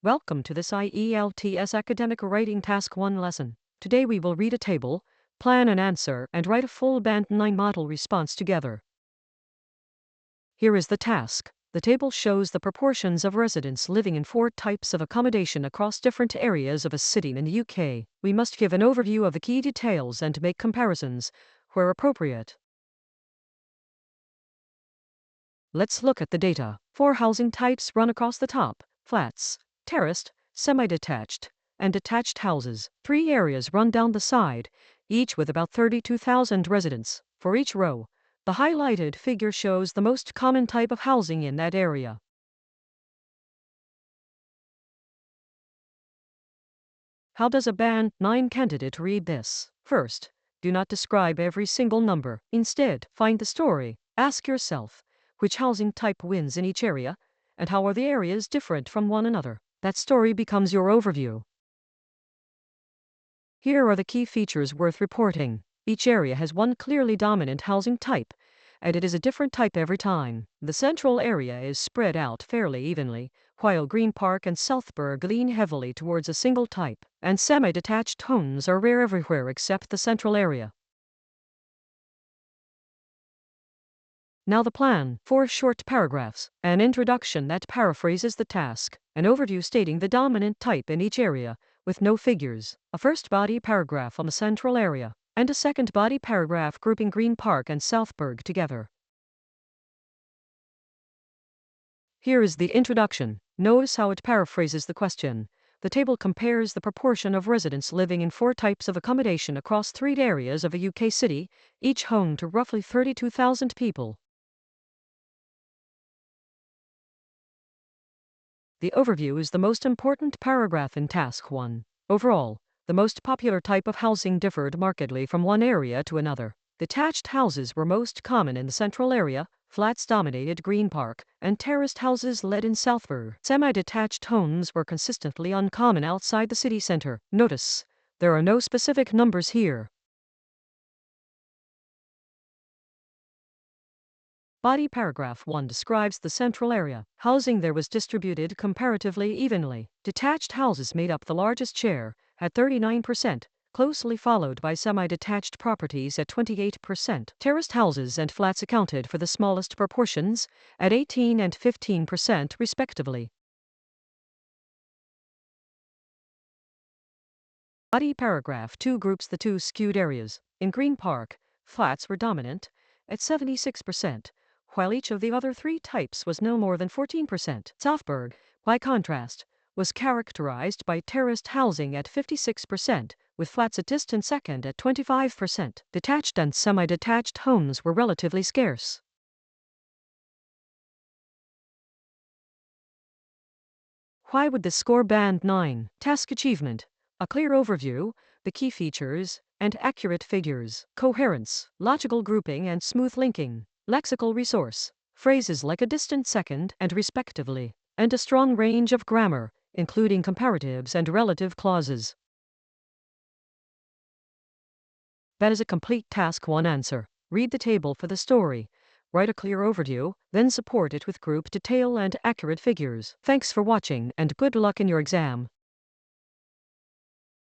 Welcome to this ielts academic writing task 1 lesson. Today we will read a table, plan an answer, and write a full Band 9 model response together. Here is the task. The table shows the proportions of residents living in 4 types of accommodation across different areas of a city in the UK. We must give an overview of the key details and make comparisons, where appropriate. Let's look at the data. 4 housing types run across the top: flats, terraced, semi-detached, and detached houses. 3 areas run down the side, each with about 32,000 residents. For each row, the highlighted figure shows the most common type of housing in that area. How does a Band 9 candidate read this? First, do not describe every single number. Instead, find the story. Ask yourself, which housing type wins in each area, and how are the areas different from one another? That story becomes your overview. Here are the key features worth reporting. Each area has one clearly dominant housing type, and it is a different type every time. The central area is spread out fairly evenly, while Green Park and Southburg lean heavily towards a single type, and semi-detached homes are rare everywhere except the central area. Now the plan. 4 short paragraphs. An introduction that paraphrases the task. An overview stating the dominant type in each area, with no figures. A first body paragraph on the central area, and a second body paragraph grouping Green Park and Southburg together. Here is the introduction. Notice how it paraphrases the question. The table compares the proportion of residents living in 4 types of accommodation across 3 areas of a UK city, each home to roughly 32,000 people. The overview is the most important paragraph in Task 1. Overall, the most popular type of housing differed markedly from one area to another. Detached houses were most common in the central area, flats dominated Green Park, and terraced houses led in Southburg. Semi-detached homes were consistently uncommon outside the city centre. Notice, there are no specific numbers here. Body paragraph 1 describes the central area. Housing there was distributed comparatively evenly. Detached houses made up the largest share, at 39%, closely followed by semi-detached properties at 28%. Terraced houses and flats accounted for the smallest proportions, at 18 and 15% respectively. Body paragraph 2 groups the 2 skewed areas. In Green Park, flats were dominant, at 76%. While each of the other 3 types was no more than 14%. Southburg, by contrast, was characterized by terraced housing at 56%, with flats a distant second at 25%. Detached and semi-detached homes were relatively scarce. Why would this score Band 9? Task achievement. A clear overview, the key features, and accurate figures. Coherence, logical grouping and smooth linking. Lexical resource, phrases like a distant second and respectively, and a strong range of grammar, including comparatives and relative clauses. That is a complete Task 1 answer. Read the table for the story. Write a clear overview, then support it with group detail and accurate figures. Thanks for watching and good luck in your exam.